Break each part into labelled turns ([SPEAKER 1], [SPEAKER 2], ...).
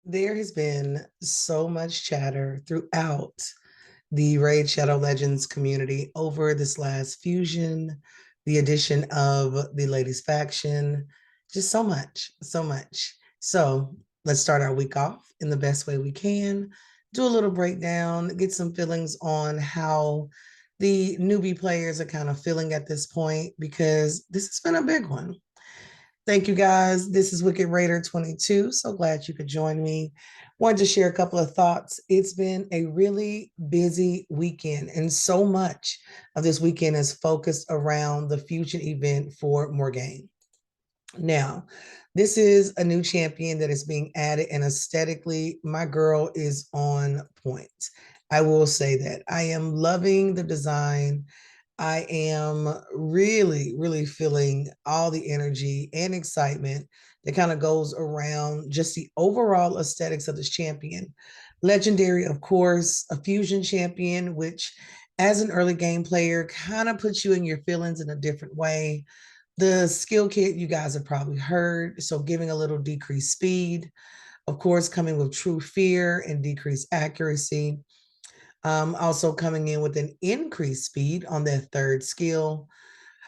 [SPEAKER 1] There has been so much chatter throughout the Raid Shadow Legends community over this last fusion, the addition of the ladies faction, just so much, so much. So let's start our week off in the best way we can, do a little breakdown, get some feelings on how the newbie players are kind of feeling at this point, because this has been a big one. Thank you guys. This is Wicked Raider 22. So glad you could join me. Wanted to share a couple of thoughts. It's been a really busy weekend, and so much of this weekend is focused around the Fusion event for Morgaine. Now, this is a new champion that is being added, and aesthetically, my girl is on point. I will say that. I am loving the design. I am really, really feeling all the energy and excitement that kind of goes around just the overall aesthetics of this champion. Legendary, of course, a fusion champion, which as an early game player kind of puts you in your feelings in a different way. The skill kit you guys have probably heard, so giving a little decreased speed, of course, coming with true fear and decreased accuracy. Also coming in with an increased speed on their third skill.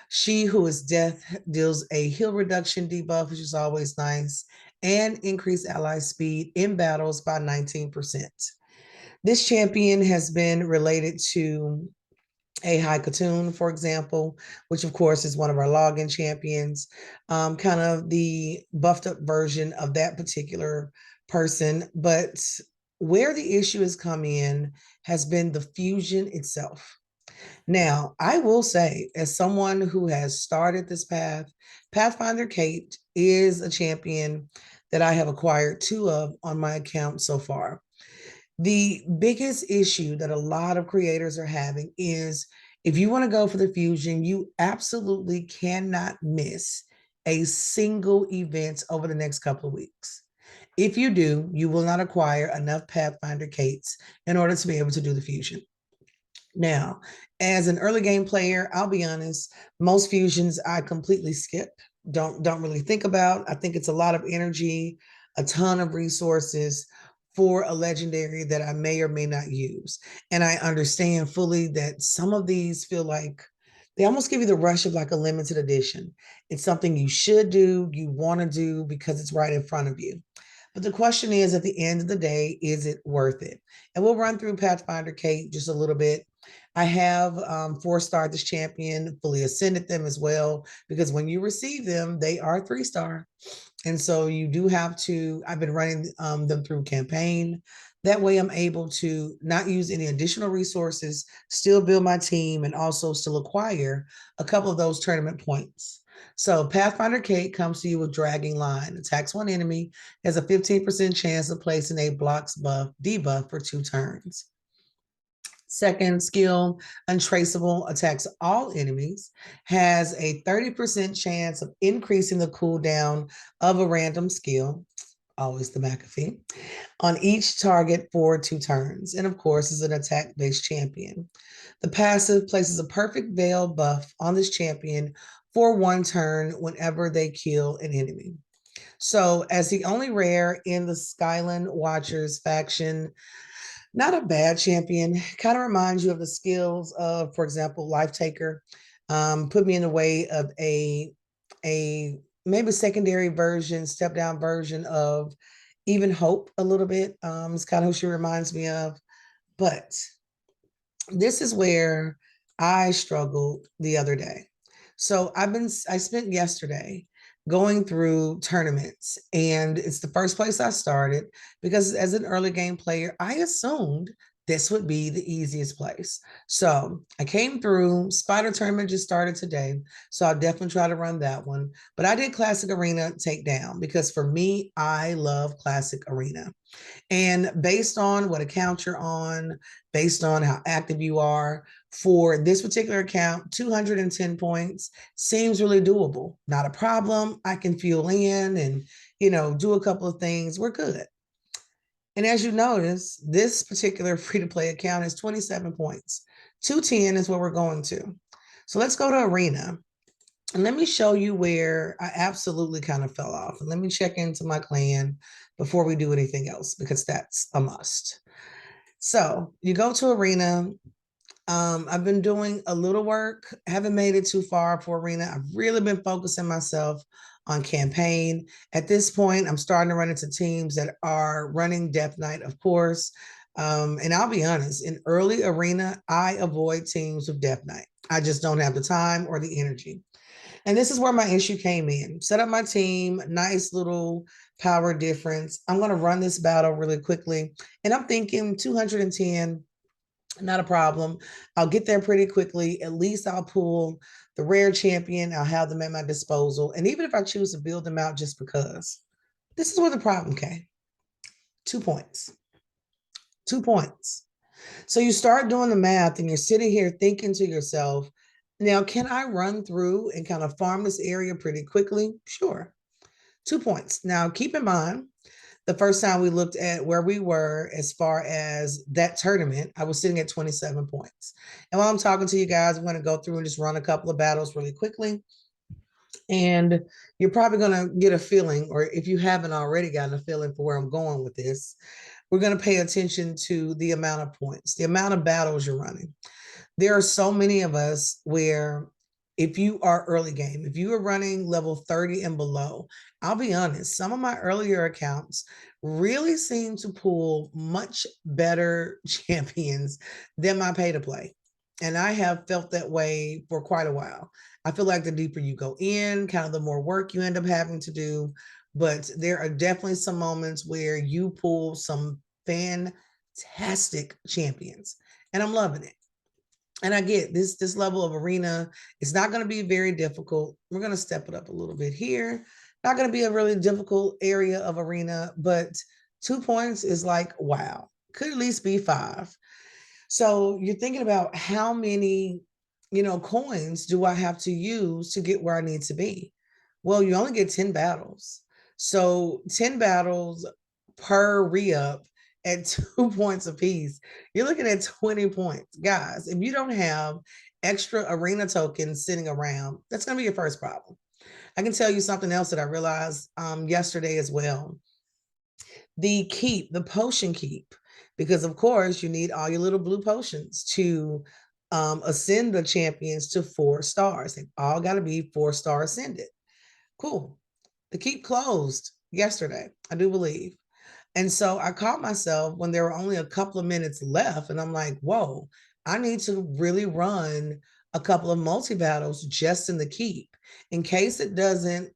[SPEAKER 1] She Who is Death deals a heal reduction debuff, which is always nice, and increased ally speed in battles by 19%. This champion has been related to a High Katoon, for example, which of course is one of our login champions, kind of the buffed up version of that particular person. But where the issue has come in has been the fusion itself. Now, I will say, as someone who has started this path, Pathfinder Kate is a champion that I have acquired two of on my account so far. The biggest issue that a lot of creators are having is if you want to go for the fusion, you absolutely cannot miss a single event over the next couple of weeks. If you do, you will not acquire enough Pathfinder Kates in order to be able to do the fusion. Now, as an early game player, I'll be honest, most fusions I completely skip. Don't really think about. I think it's a lot of energy, a ton of resources for a legendary that I may or may not use. And I understand fully that some of these feel like they almost give you the rush of like a limited edition. It's something you should do, you want to do because it's right in front of you. But the question is, at the end of the day, is it worth it? And we'll run through Pathfinder Kate just a little bit. I have four-star this champion, fully ascended them as well, because when you receive them, they are three-star. And so you do have to, I've been running them through campaign. That way I'm able to not use any additional resources, still build my team, and also still acquire a couple of those tournament points. So Pathfinder Kate comes to you with Dragging Line. Attacks one enemy, has a 15% chance of placing a blocks buff debuff for 2 turns. Second skill, Untraceable, attacks all enemies, has a 30% chance of increasing the cooldown of a random skill, always the McAfee, on each target for 2 turns. And of course, is an attack based champion. The passive places a perfect veil buff on this champion for 1 turn whenever they kill an enemy. So, as the only rare in the Skyland Watchers faction, not a bad champion. Kind of reminds you of the skills of, for example, Life Taker. Put me in the way of a maybe secondary version, step down version of even Hope a little bit. It's kind of who she reminds me of. But this is where I struggled the other day. So I spent yesterday going through tournaments, and it's the first place I started because as an early game player, I assumed this would be the easiest place. So I came through. Spider tournament just started today, so I'll definitely try to run that one. But I did Classic Arena Takedown because for me, I love Classic Arena. And based on what account you're on, based on how active you are, for this particular account, 210 points seems really doable. Not a problem. I can fuel in and, do a couple of things. We're good. And as you notice, this particular free to play account is 27 points. 210 is what we're going to. So let's go to Arena. And let me show you where I absolutely kind of fell off. And let me check into my clan before we do anything else, because that's a must. So you go to arena. I've been doing a little work, haven't made it too far for arena. I've really been focusing myself on campaign. At this point, I'm starting to run into teams that are running Death Knight, of course. And I'll be honest, in early arena, I avoid teams with Death Knight. I just don't have the time or the energy. And this is where my issue came in. Set up my team, nice little power difference. I'm going to run this battle really quickly. And I'm thinking 210, not a problem. I'll get there pretty quickly. At least I'll pull the rare champion. I'll have them at my disposal. And even if I choose to build them out just because, this is where the problem came. 2 points. 2 points. So you start doing the math and you're sitting here thinking to yourself, now, can I run through and kind of farm this area pretty quickly? Sure. 2 points. Now, keep in mind, the first time we looked at where we were as far as that tournament, I was sitting at 27 points. And while I'm talking to you guys, I'm going to go through and just run a couple of battles really quickly. And you're probably going to get a feeling, or if you haven't already gotten a feeling for where I'm going with this, we're going to pay attention to the amount of points, the amount of battles you're running. There are so many of us where if you are early game, if you are running level 30 and below, I'll be honest, some of my earlier accounts really seem to pull much better champions than my pay to play. And I have felt that way for quite a while. I feel like the deeper you go in, kind of the more work you end up having to do. But there are definitely some moments where you pull some fantastic champions, and I'm loving it. And I get this level of arena. It's not going to be very difficult. We're going to step it up a little bit here. Not going to be a really difficult area of arena, but 2 points is like, wow, could at least be five. So you're thinking about how many, coins do I have to use to get where I need to be? Well, you only get 10 battles. So 10 battles per re-up at 2 points apiece, you're looking at 20 points. Guys, if you don't have extra arena tokens sitting around, that's going to be your first problem. I can tell you something else that I realized yesterday as well. The keep, the potion keep, because of course you need all your little blue potions to ascend the champions to 4 stars. They've all got to be 4-star ascended. Cool. The keep closed yesterday, I do believe. And so I caught myself when there were only a couple of minutes left, and I'm like, whoa, I need to really run a couple of multi battles just in the keep in case it doesn't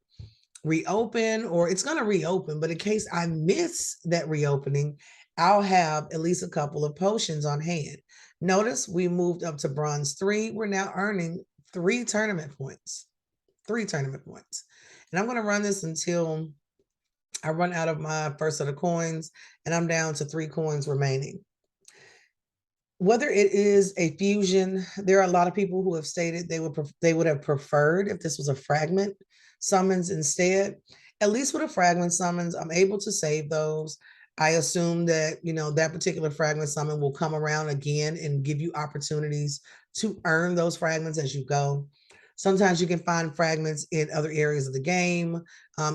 [SPEAKER 1] reopen, or it's going to reopen, but in case I miss that reopening, I'll have at least a couple of potions on hand. Notice we moved up to bronze 3. We're now earning 3 tournament points. 3 tournament points. And I'm going to run this until I run out of my first set of coins and I'm down to 3 coins remaining. Whether it is a fusion, there are a lot of people who have stated they would have preferred if this was a fragment summons instead. At least with a fragment summons, I'm able to save those. I assume that that particular fragment summon will come around again and give you opportunities to earn those fragments as you go. Sometimes you can find fragments in other areas of the game.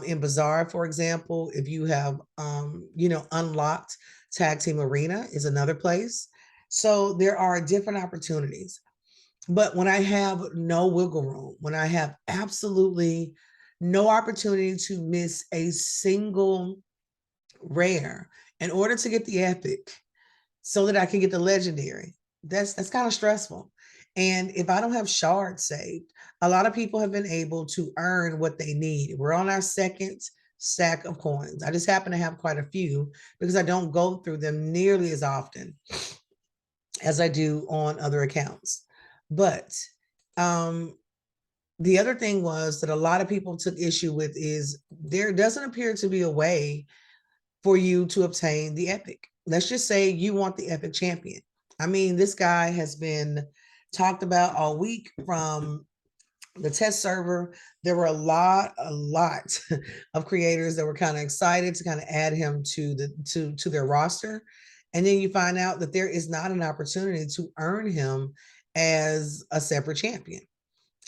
[SPEAKER 1] In Bazaar, for example, if you have unlocked Tag Team Arena is another place. So there are different opportunities. But when I have no wiggle room, when I have absolutely no opportunity to miss a single rare in order to get the epic so that I can get the legendary, that's kind of stressful. And if I don't have shards saved, a lot of people have been able to earn what they need. We're on our second stack of coins. I just happen to have quite a few because I don't go through them nearly as often as I do on other accounts. But the other thing was that a lot of people took issue with is there doesn't appear to be a way for you to obtain the epic. Let's just say you want the epic champion. I mean, this guy has been talked about all week from the test server. There were a lot of creators that were kind of excited to kind of add him to their roster. And then you find out that there is not an opportunity to earn him as a separate champion.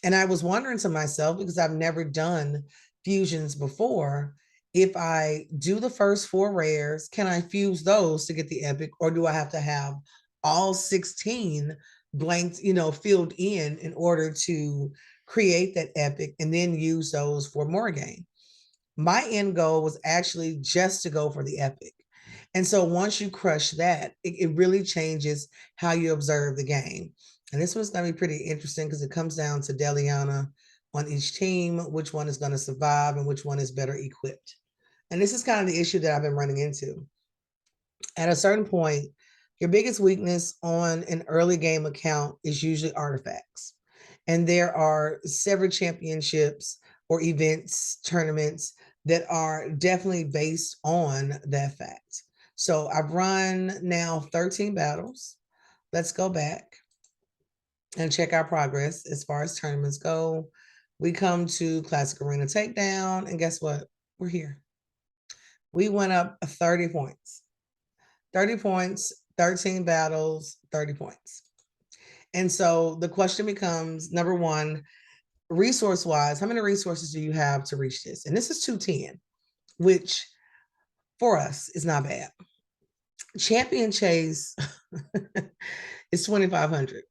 [SPEAKER 1] And I was wondering to myself, because I've never done fusions before, if I do the first 4 rares, can I fuse those to get the epic, or do I have to have all 16 blanked, filled in order to create that epic and then use those for more game? My end goal was actually just to go for the epic. And so once you crush that, it really changes how you observe the game. And this one's going to be pretty interesting because it comes down to Deliana on each team, which one is going to survive and which one is better equipped. And this is kind of the issue that I've been running into. At a certain point, your biggest weakness on an early game account is usually artifacts. And there are several championships or events, tournaments that are definitely based on that fact. So I've run now 13 battles. Let's go back and check our progress as far as tournaments go. We come to Classic Arena Takedown, and guess what? We're here. We went up 30 points. 30 points, 13 battles, 30 points. And so the question becomes, number one, resource wise, how many resources do you have to reach this? And this is 210, which for us is not bad. Champion Chase is 2,500.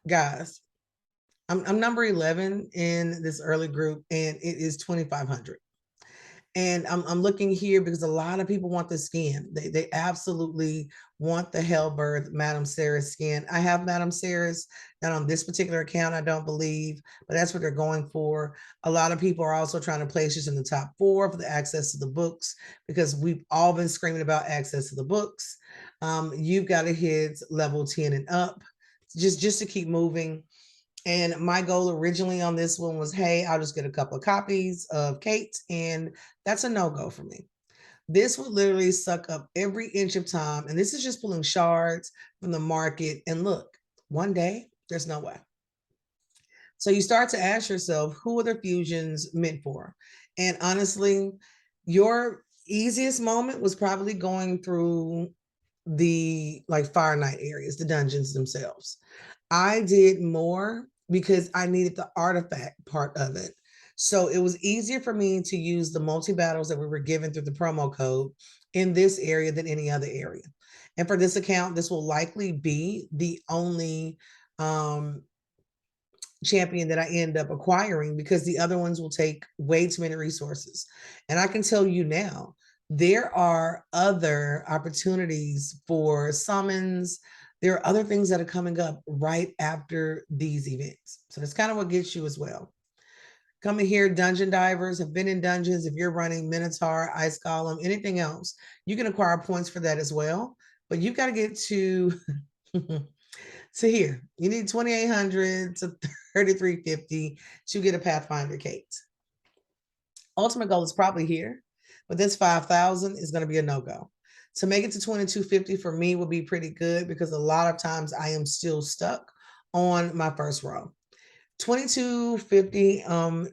[SPEAKER 1] Guys, I'm number 11 in this early group, and it is 2,500. And I'm looking here because a lot of people want the skin. They absolutely want the Hellbirth Madame Serris skin. I have Madame Serris, not on this particular account, I don't believe, but that's what they're going for. A lot of people are also trying to place this in the top 4 for the access to the books, because we've all been screaming about access to the books. You've got to hit level 10 and up just to keep moving. And my goal originally on this one was, hey, I'll just get a couple of copies of Kate, and that's a no-go for me. This would literally suck up every inch of time, and this is just pulling shards from the market. And look, one day, there's no way. So you start to ask yourself, who are the fusions meant for? And honestly, your easiest moment was probably going through the Fire Knight areas, the dungeons themselves. I did more because I needed the artifact part of it. So it was easier for me to use the multi-battles that we were given through the promo code in this area than any other area. And for this account, this will likely be the only champion that I end up acquiring, because the other ones will take way too many resources. And I can tell you now, there are other opportunities for summons. There are other things that are coming up right after these events. So that's kind of what gets you as well. Coming here, dungeon divers have been in dungeons. If you're running Minotaur, Ice Golem, anything else, you can acquire points for that as well. But you've got to get to to here. You need 2,800 to 3,350 to get a Pathfinder Kate. Ultimate goal is probably here, but this 5,000 is going to be a no-go. To make it to 2,250 for me will be pretty good, because a lot of times I am still stuck on my first row. 2,250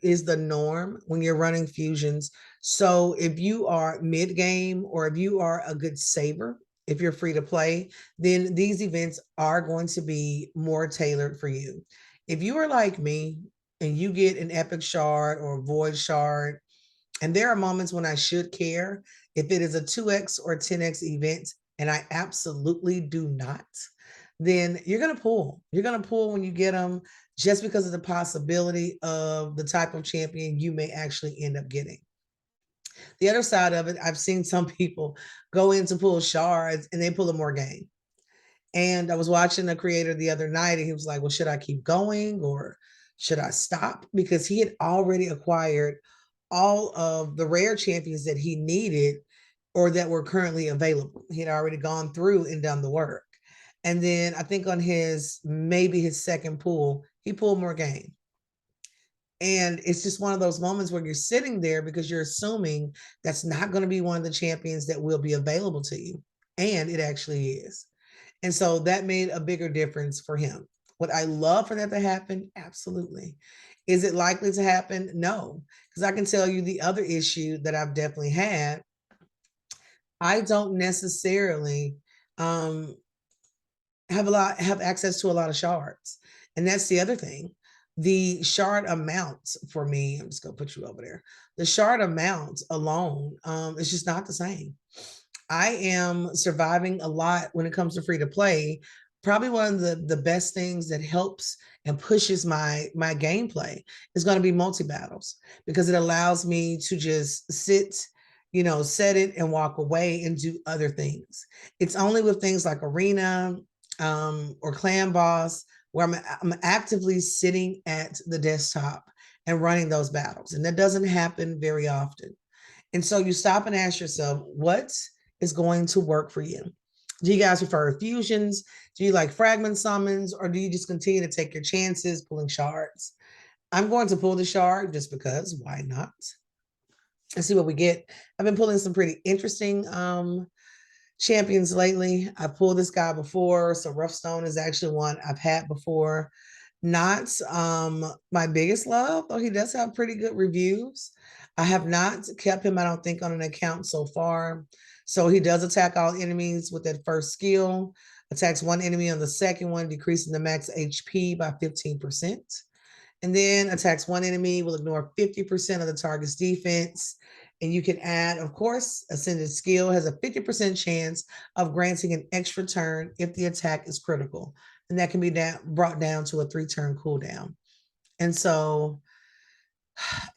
[SPEAKER 1] is the norm when you're running fusions. So if you are mid-game, or if you are a good saver, if you're free to play, then these events are going to be more tailored for you. If you are like me and you get an epic shard or a void shard, and there are moments when I should care if it is a 2x or 10x event, and I absolutely do not, then you're going to pull. You're going to pull when you get them, just because of the possibility of the type of champion you may actually end up getting. The other side of it, I've seen some people go in to pull shards and they pull a more game. And I was watching the creator the other night, and he was like, well, should I keep going or should I stop? Because he had already acquired all of the rare champions that he needed or that were currently available. He had already gone through and done the work. And then I think on maybe his second pull, he pulled more game. And it's just one of those moments where you're sitting there because you're assuming that's not going to be one of the champions that will be available to you. And it actually is. And so that made a bigger difference for him. Would I love for that to happen? Absolutely. Is it likely to happen? No, because I can tell you the other issue that I've definitely had. I don't necessarily have access to a lot of shards. And that's the other thing. The shard amounts for me, I'm just gonna put you over there. The shard amounts alone, is just not the same. I am surviving a lot when it comes to free to play. Probably one of the best things that helps and pushes my gameplay is going to be multi battles because it allows me to just sit, set it and walk away and do other things. It's only with things like arena or clan boss where I'm actively sitting at the desktop and running those battles, and that doesn't happen very often. And so you stop and ask yourself, what is going to work for you? Do you guys prefer fusions? Do you like fragment summons? Or do you just continue to take your chances pulling shards? I'm going to pull the shard just because, why not? And see what we get. I've been pulling some pretty interesting champions lately. I pulled this guy before, so Roughstone is actually one I've had before. Not my biggest love, though he does have pretty good reviews. I have not kept him, I don't think, on an account so far. So he does attack all enemies with that first skill, attacks one enemy on the second one, decreasing the max HP by 15%. And then attacks one enemy will ignore 50% of the target's defense. And you can add, of course, Ascended Skill has a 50% chance of granting an extra turn if the attack is critical. And that can be brought down to a 3-turn cooldown. And so,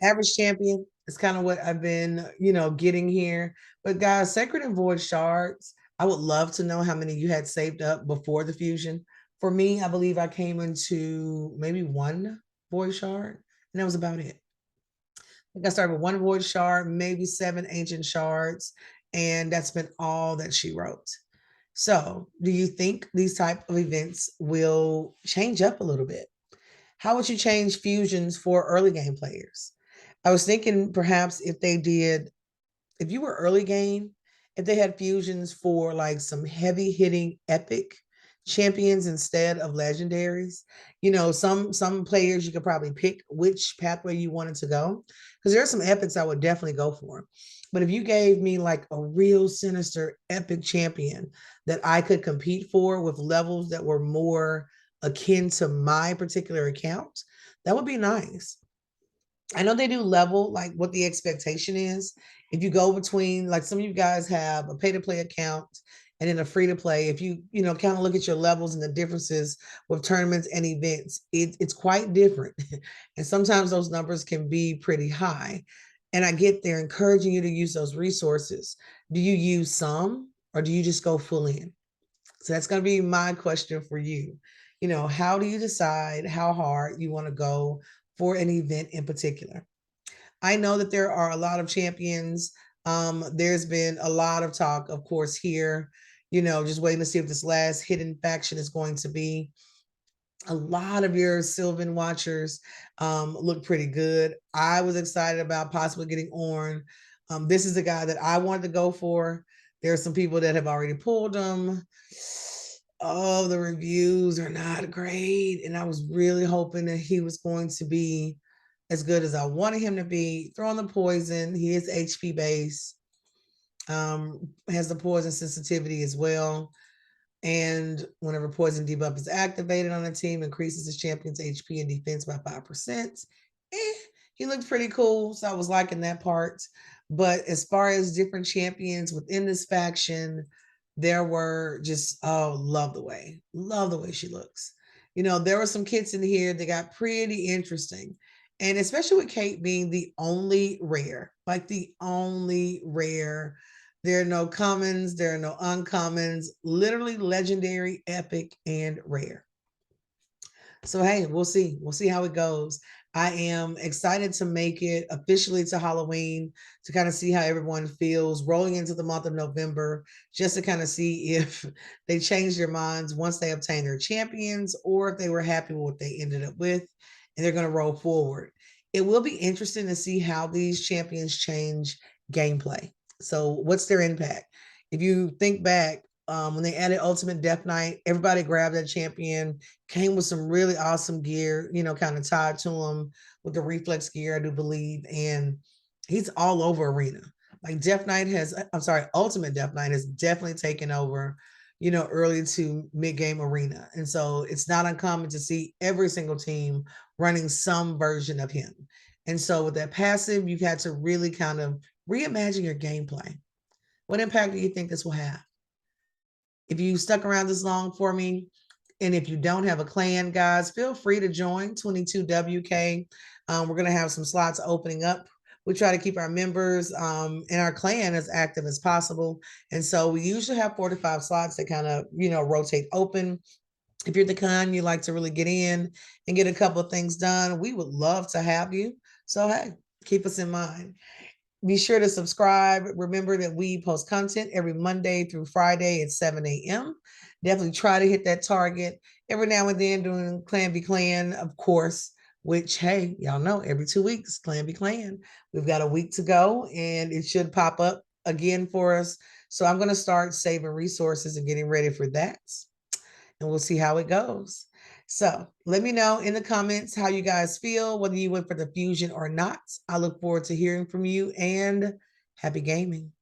[SPEAKER 1] average champion is kind of what I've been, getting here. But guys, Sacred and Void Shards, I would love to know how many you had saved up before the fusion. For me, I believe I came into maybe one Void Shard, and that was about it. I think I started with one Void Shard, maybe 7 Ancient Shards, and that's been all that she wrote. So, do you think these type of events will change up a little bit? How would you change fusions for early game players? I was thinking perhaps if they did, if you were early game, if they had fusions for like some heavy hitting epic champions instead of legendaries. Some players you could probably pick which pathway you wanted to go because there are some epics I would definitely go for. But if you gave me like a real sinister epic champion that I could compete for with levels that were more akin to my particular account, that would be nice. I know they do level like what the expectation is. If you go between, like some of you guys have a pay to play account and then a free to play, if you kind of look at your levels and the differences with tournaments and events, it's quite different. And sometimes those numbers can be pretty high. And I get they're encouraging you to use those resources. Do you use some or do you just go full in? So that's going to be my question for you. How do you decide how hard you want to go for an event in particular? I know that there are a lot of champions. There's been a lot of talk, of course, here, just waiting to see if this last hidden faction is going to be. A lot of your Sylvan watchers look pretty good. I was excited about possibly getting Ornn. This is the guy that I wanted to go for. There are some people that have already pulled them. Oh, the reviews are not great. And I was really hoping that he was going to be as good as I wanted him to be. Throwing the poison, he is HP based, has the poison sensitivity as well. And whenever poison debuff is activated on a team, increases his champion's HP and defense by 5%. He looked pretty cool, so I was liking that part. But as far as different champions within this faction, there were just, oh, love the way she looks. There were some kits in here that got pretty interesting. And especially with Kate being the only rare, like the only rare. There are no commons, there are no uncommons, literally legendary, epic, and rare. So hey, we'll see. We'll see how it goes. I am excited to make it officially to Halloween to kind of see how everyone feels rolling into the month of November, just to kind of see if they change their minds once they obtain their champions or if they were happy with what they ended up with and they're going to roll forward. It will be interesting to see how these champions change gameplay. So, what's their impact? If you think back, when they added Ultimate Death Knight, everybody grabbed that champion, came with some really awesome gear, kind of tied to him with the reflex gear, I do believe. And he's all over Arena. Like Ultimate Death Knight has definitely taken over early to mid-game arena. And so it's not uncommon to see every single team running some version of him. And so with that passive, you've had to really kind of reimagine your gameplay. What impact do you think this will have? If you stuck around this long for me, and if you don't have a clan, guys, feel free to join 22WK. We're going to have some slots opening up. We try to keep our members in our clan as active as possible. And so we usually have 4 to 5 slots that kind of, rotate open. If you're the kind you like to really get in and get a couple of things done, we would love to have you. So, hey, keep us in mind. Be sure to subscribe. Remember that we post content every Monday through Friday at 7 a.m. Definitely try to hit that target every now and then doing Clan Be Clan, of course, which, hey, y'all know every 2 weeks, Clan Be Clan. We've got a week to go and it should pop up again for us. So I'm going to start saving resources and getting ready for that. And we'll see how it goes. So let me know in the comments how you guys feel, whether you went for the fusion or not. I look forward to hearing from you and happy gaming.